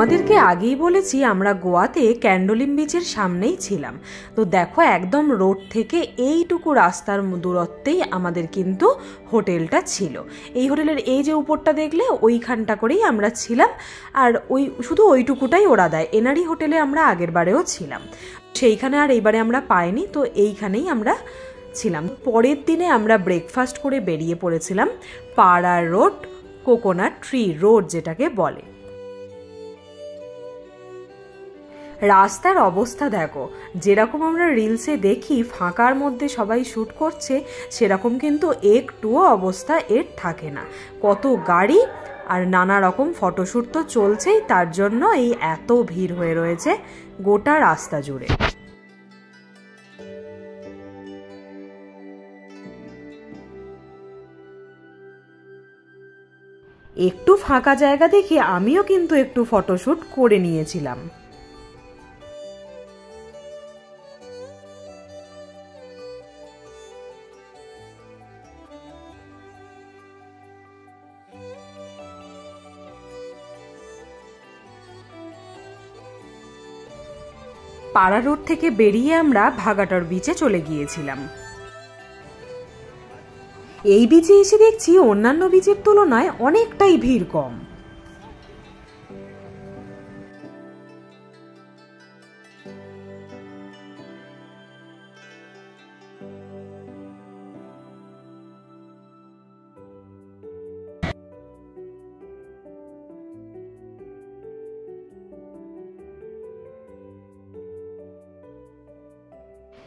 তোমাদেরকে আগেই বলেছি আমরা গোয়াতে ক্যান্ডোলিম বিচের সামনেই ছিলাম। তো দেখো একদম রোড থেকে এইটুকু রাস্তার দূরত্বেই আমাদের কিন্তু হোটেলটা ছিল। এই হোটেলের এই যে উপরটা দেখলে ওইখানটা করেই আমরা ছিলাম, আর শুধু ওইটুকুটাই ওরা দেয়। এনারি হোটেলে আমরা আগের বারেও ছিলাম, সেইখানে আর এইবারে আমরা পাইনি, তো এইখানেই আমরা ছিলাম। পরের দিনে আমরা ব্রেকফাস্ট করে বেরিয়ে পড়েছিলাম পাড়ার রোড, কোকোনাট ট্রি রোড যেটাকে বলে। রাস্তার অবস্থা দেখো, যেরকম আমরা রিলসে দেখি ফাঁকার মধ্যে সবাই শ্যুট করছে, সেরকম কিন্তু একটুও অবস্থা এর থাকে না। কত গাড়ি আর নানা রকম ফটোশ্যুট তো চলছেই, তার জন্য এই এত ভিড় হয়ে রয়েছে গোটা রাস্তা জুড়ে। একটু ফাঁকা জায়গা দেখে আমিও কিন্তু একটু ফটোশ্যুট করে নিয়েছিলাম। পাড়া রোড থেকে বেরিয়ে আমরা ভাগাটর বিচে চলে গিয়েছিলাম। এই বিচে এসে দেখছি অন্যান্য বিচের তুলনায় অনেকটাই ভিড় কম।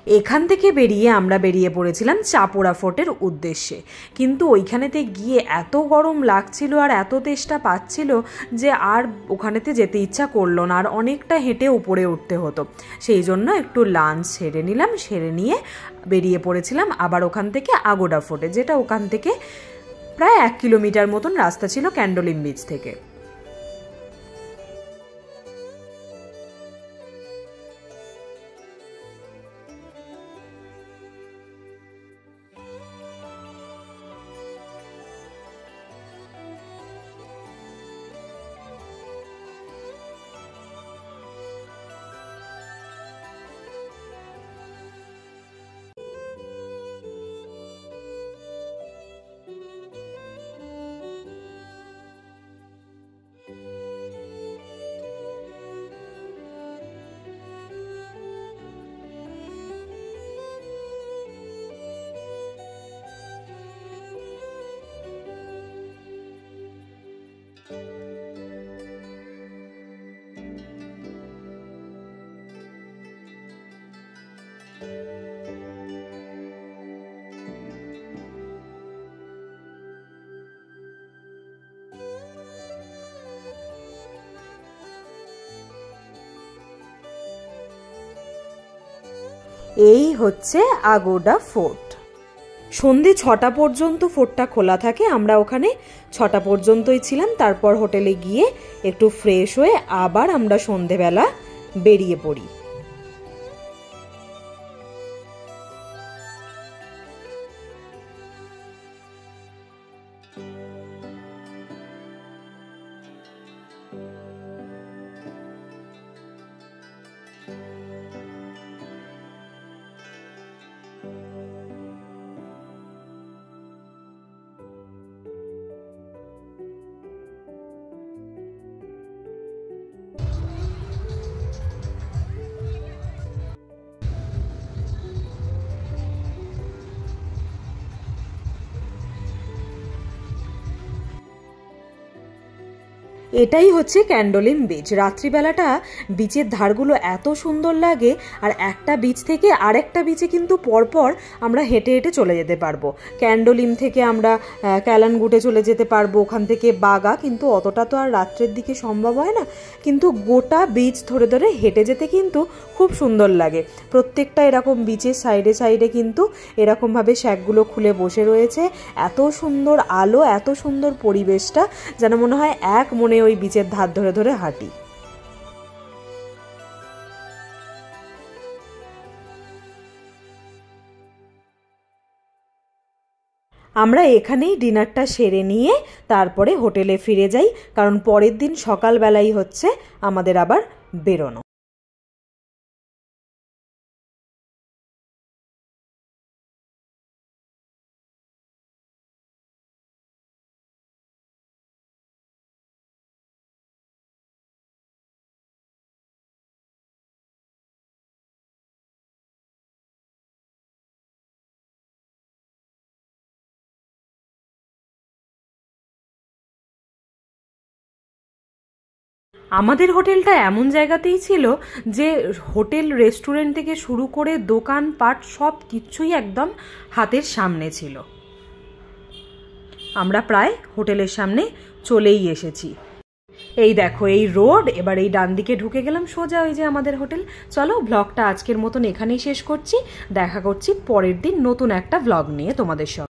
এখান থেকে বেরিয়ে আমরা বেরিয়ে পড়েছিলাম চাপড়া ফোর্টের উদ্দেশ্যে, কিন্তু ওইখানেতে গিয়ে এত গরম লাগছিল আর এত তেষ্টা পাচ্ছিল যে আর ওখানেতে যেতে ইচ্ছা করলো না, আর অনেকটা হেঁটে উপরে উঠতে হতো। সেই জন্য একটু লাঞ্চ সেরে নিলাম, সেরে নিয়ে বেরিয়ে পড়েছিলাম আবার ওখান থেকে আগোডা ফোর্টে, যেটা ওখান থেকে প্রায় 1 কিলোমিটার মতন রাস্তা ছিল ক্যান্ডোলিম বিচ থেকে। এই হচ্ছে আগোডা ফোর্ট। সন্ধে 6টা পর্যন্ত ফোর্টটা খোলা থাকে, আমরা ওখানে 6টা পর্যন্তই ছিলাম। তারপর হোটেলে গিয়ে একটু ফ্রেশ হয়ে আবার আমরা সন্ধেবেলা বেরিয়ে পড়ি। এটাই হচ্ছে ক্যান্ডোলিম বিচ। রাত্রিবেলাটা বিচের ধারগুলো এত সুন্দর লাগে, আর একটা বিচ থেকে আরেকটা বিচে কিন্তু পরপর আমরা হেঁটে হেঁটে চলে যেতে পারবো। ক্যান্ডোলিম থেকে আমরা ক্যালানগুটে চলে যেতে পারবো, ওখান থেকে বাগা, কিন্তু অতটা তো আর রাত্রের দিকে সম্ভব হয় না। কিন্তু গোটা বিচ ধরে ধরে হেঁটে যেতে কিন্তু খুব সুন্দর লাগে। প্রত্যেকটা এরকম বিচের সাইডে সাইডে কিন্তু এরকমভাবে শ্যাকগুলো খুলে বসে রয়েছে। এত সুন্দর আলো, এত সুন্দর পরিবেশটা, যেন মনে হয় এক মনে ওই বিচের ধার ধরে ধরে হাঁটি। আমরা এখানেই ডিনারটা সেরে নিয়ে তারপরে হোটেলে ফিরে যাই, কারণ পরের দিন সকালবেলাই হচ্ছে আমাদের আবার বেরোনো। আমাদের হোটেলটা এমন জায়গাতেই ছিল যে হোটেল রেস্টুরেন্ট থেকে শুরু করে দোকানপাট সব কিছুই একদম হাতের সামনে ছিল। আমরা প্রায় হোটেলের সামনে চলেই এসেছি। এই দেখো এই রোড, এবার এই ডান দিকে ঢুকে গেলাম সোজা ওই যে আমাদের হোটেল। চলো ব্লগটা আজকের মতন এখানেই শেষ করছি, দেখা করছি পরের দিন নতুন একটা ব্লগ নিয়ে তোমাদের সঙ্গে।